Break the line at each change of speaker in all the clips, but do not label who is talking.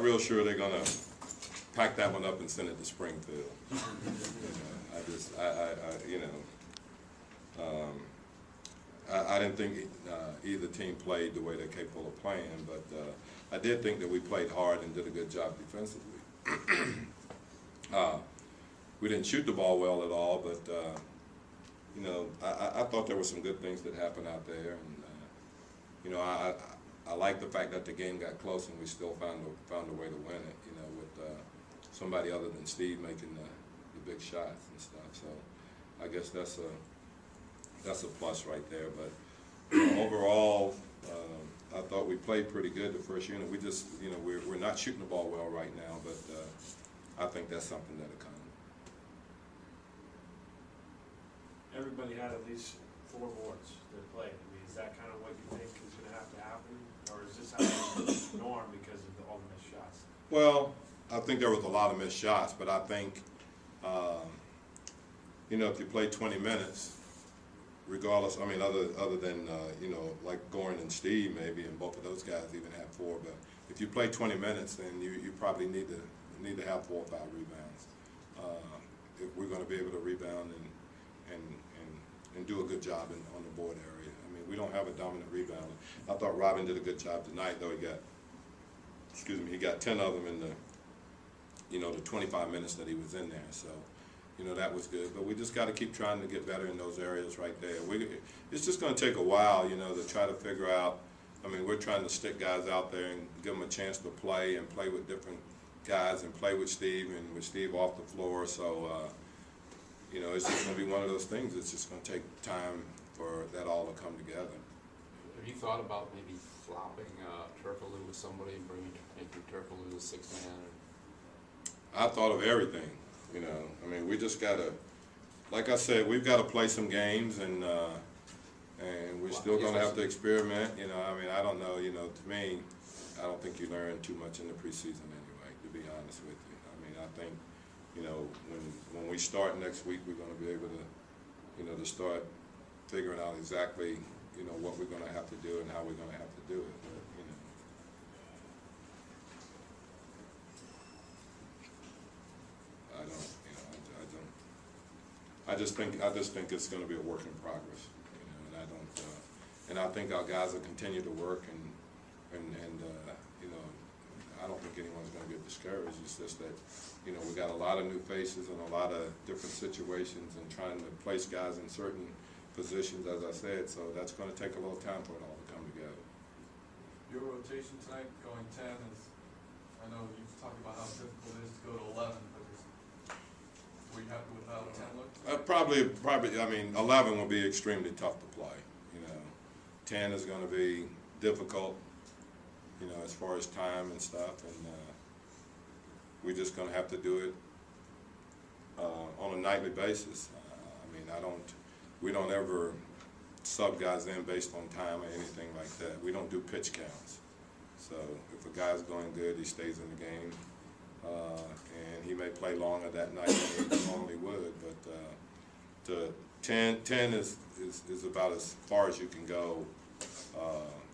not real sure they're gonna pack that one up and send it to Springfield. I didn't think either team played the way they're capable of playing, but I did think that we played hard and did a good job defensively. We didn't shoot the ball well at all, but I thought there were some good things that happened out there, and I like the fact that the game got close and we still found a way to win it. With somebody other than Steve making the big shots and stuff. So I guess that's a plus right there. But overall, I thought we played pretty good the first unit. We just we're not shooting the ball well right now, but I think that's something that'll come.
Everybody had at least 4 boards that played. I mean, is that kind of what you think is going to have to happen, or is this how the norm because of all the missed shots?
Well, I think there was a lot of missed shots, but I think if you play 20 minutes, regardless, I mean, other than like Gorin and Steve maybe, and both of those guys even had 4, but if you play 20 minutes, then you probably need to have 4 or 5 rebounds if we're going to be able to rebound and do a good job on the board area. I mean, we don't have a dominant rebounder. I thought Robin did a good job tonight, though he got 10 of them in the 25 minutes that he was in there. So, that was good. But we just got to keep trying to get better in those areas right there. It's just going to take a while, to try to figure out. I mean, we're trying to stick guys out there and give them a chance to play and play with different guys and play with Steve and with Steve off the floor. So, it's just going to be one of those things. It's just going to take time for that all to come together.
Have you thought about maybe flopping Turkoglu with somebody and making Turkoglu the 6th man?
I thought of everything. I mean, we just gotta, like I said, we've got to play some games, and we're still gonna have to experiment. I mean, I don't know. To me, I don't think you learn too much in the preseason anyway. To be honest with you, I mean, I think when we start next week, we're gonna be able to to start figuring out exactly what we're gonna have to do and how we're gonna have to do it. But, I just think it's going to be a work in progress, and I think our guys will continue to work, and I don't think anyone's going to get discouraged. It's just that we got a lot of new faces and a lot of different situations, and trying to place guys in certain positions, as I said. So that's going to take a little time for it all to come together.
Your rotation tonight going 10 is, I know you've talked about how difficult it is to go to 11, but were you happy with how 10 looked?
Probably. I mean, 11 will be extremely tough to play. 10 is going to be difficult. As far as time and stuff, and we're just going to have to do it on a nightly basis. I mean, we don't ever sub guys in based on time or anything like that. We don't do pitch counts. So if a guy's going good, he stays in the game. And he may play longer that night than he normally would, but 10 is about as far as you can go.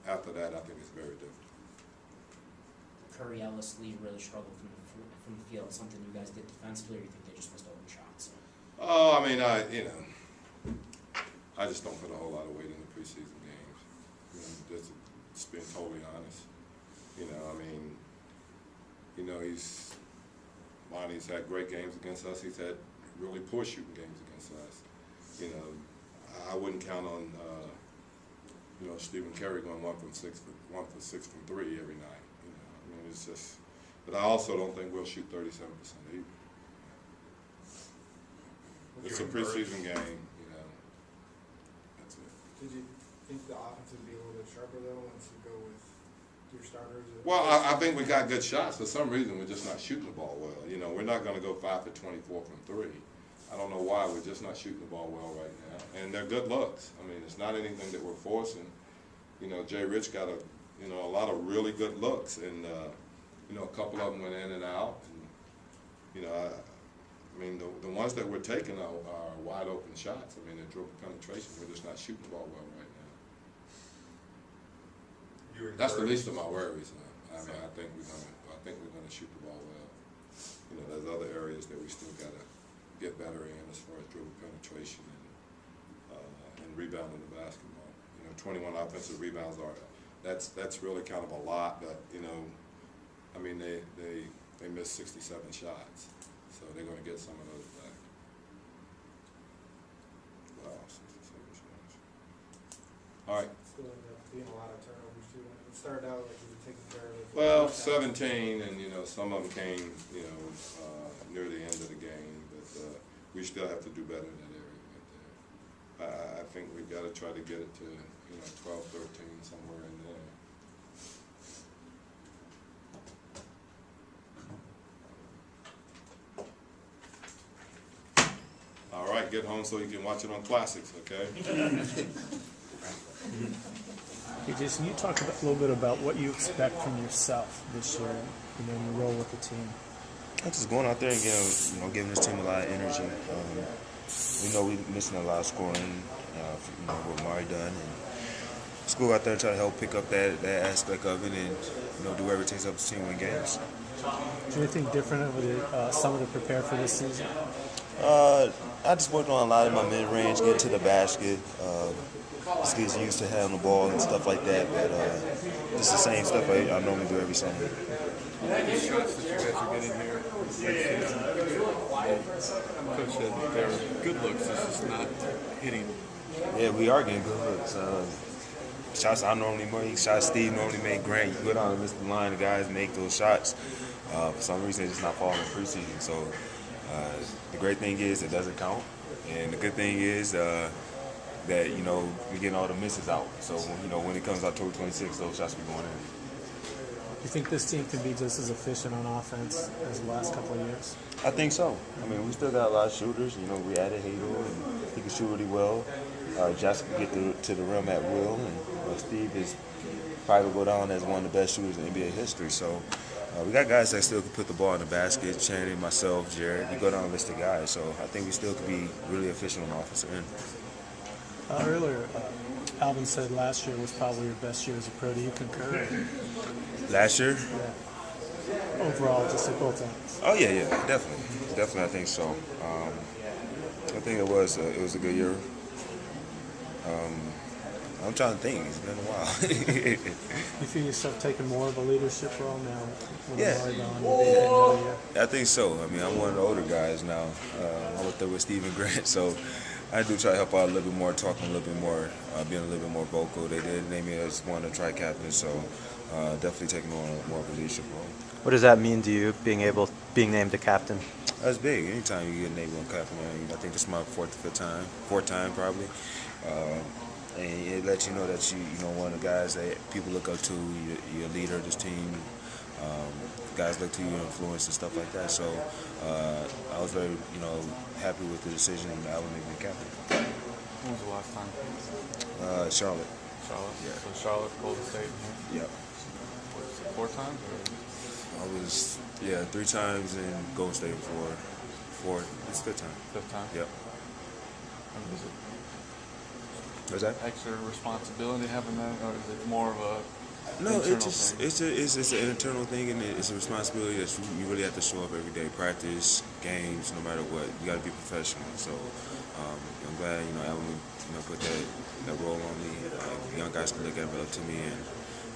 After that, I think it's very difficult.
Curry, Ellis, Lee really struggled from the field. Something you guys did defensively, or you think they just missed open shots?
Oh, I mean, I just don't put a whole lot of weight in the preseason games. Just being totally honest. Monty's had great games against us. He's had really poor shooting games against us. I wouldn't count on Stephen Curry going 1 for 6 from 3 every night. I mean, it's just. But I also don't think we'll shoot 37% either. It's a preseason game. That's it.
Did you think the offense would be a little bit sharper though once you go with your starters?
Well, I think we got good shots. For some reason, we're just not shooting the ball well. We're not going to go 5 for 24 from 3. I don't know why. We're just not shooting the ball well right now. And they're good looks. I mean, it's not anything that we're forcing. Jay Rich got a lot of really good looks, and a couple of them went in and out. And I mean, the ones that we're taking are wide open shots. I mean, they're dribble penetration. We're just not shooting the ball well right now. That's the least of my worries. I mean, I think think we're going to shoot the ball well. You know, there's other areas that we still got to get better in as far as dribble penetration and rebounding the basketball. You know, 21 offensive rebounds that's really kind of a lot, but you know, I mean they missed 67 shots, so they're going to get some of those back. Wow, 67 shots. All right.
Still ended up being a lot of turnovers too. It started out like you were taking care of it.
Well, 17, and you know, some of them came, you know, near the end of the game, but we still have to do better in that area. But I think we've got to try to get it to, you know, 12, 13, somewhere in there. All right, get home so you can watch it on Classics, okay?
Hey Jason, you talk a little bit about what you expect from yourself this year, you know, in your role with the team.
I'm just going out there and giving this team a lot of energy. We know we're missing a lot of scoring, you know, what Mari done, and just go out there and try to help pick up that aspect of it, and you know, do whatever it takes to help the team win games.
Is there anything different over the summer to prepare for this season?
I just worked on a lot of my mid-range, getting to the basket, just getting used to having the ball and stuff like that. But it's the same stuff I normally do every summer.
The shots that you guys are getting here, Coach said that they're good looks, it's just not hitting.
Yeah, we are getting good looks. Shots I normally make, shots Steve normally make, Grant, you go down and miss the line, the guys make those shots. For some reason, it's just not falling in preseason. So the great thing is it doesn't count, and the good thing is that, you know, we're getting all the misses out. So, you know, when it comes October 26th, those shots will be going in.
Do you think this team can be just as efficient on offense as the last couple of years?
I think so. I mean, we still got a lot of shooters. You know, we added Hadel, and he can shoot really well. Josh can get to the rim at will, and Steve is probably will go down as one of the best shooters in NBA history. So we got guys that still can put the ball in the basket. Channing, myself, Jared. We go down a list of guys. So I think we still could be really efficient on the offensive end.
Earlier, Alvin said last year was probably your best year as a pro. Do you concur?
Last year?
Yeah. Overall, just at both ends.
Oh yeah, definitely, I think so. I think it was a good year. I'm trying to think. It's been a while.
You feel yourself taking more of a leadership role now?
Yeah. I think so. I mean, I'm one of the older guys now. I'm up there with Steve and Grant, so I do try to help out a little bit more, talking a little bit more, being a little bit more vocal. They did name me as one of the tri-captains, so definitely taking on more of a leadership role.
What does that mean to you, being named a captain?
That's big. Anytime you get named one captain, I think this is my fourth time probably. And it lets you know that you know one of the guys that people look up to. You're a leader of this team. Guys look to you, influence and stuff like that. So I was very, happy with the decision and Alvin making me captain.
When was the last time?
Charlotte.
Charlotte?
Yeah.
So Charlotte, Golden State,
Yep.
what, 4 times? Or?
I was, 3 times in Golden State four. It's 5th time.
5th time?
Yep.
I mean, is it
What's that?
extra responsibility having that, or is it more of a
No,
internal
it's
thing?
an internal thing, and it's a responsibility that you really have to show up every day, practice, games, no matter what. You got to be professional. So I'm glad Alvin put that role on me. Young guys can look at me, up to me,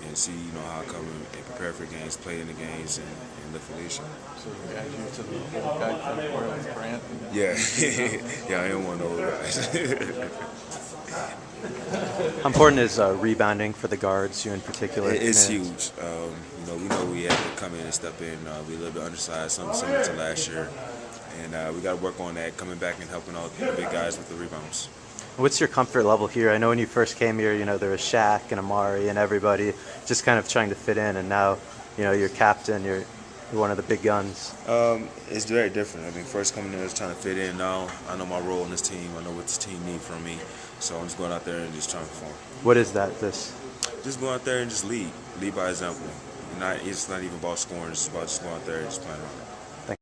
and see how I come and prepare for games, play in the games, and live for leadership.
So you add you to the old guy category with Grant?
Yeah, yeah, I am one of those guys.
How important is rebounding for the guards, you in particular?
It's huge. We know we have to come in and step in. We're a little bit undersized, something similar to last year. And we got to work on that, coming back and helping out the big guys with the rebounds.
What's your comfort level here? I know when you first came here, there was Shaq and Amari and everybody just kind of trying to fit in, and now, you're captain, you're one of the big guns.
It's very different. I mean, first coming in, I was trying to fit in. Now I know my role in this team. I know what this team needs from me. So I'm just going out there and just trying to perform.
What is that?
Just go out there and just lead by example. It's not even about scoring. It's about just going out there and just playing hard.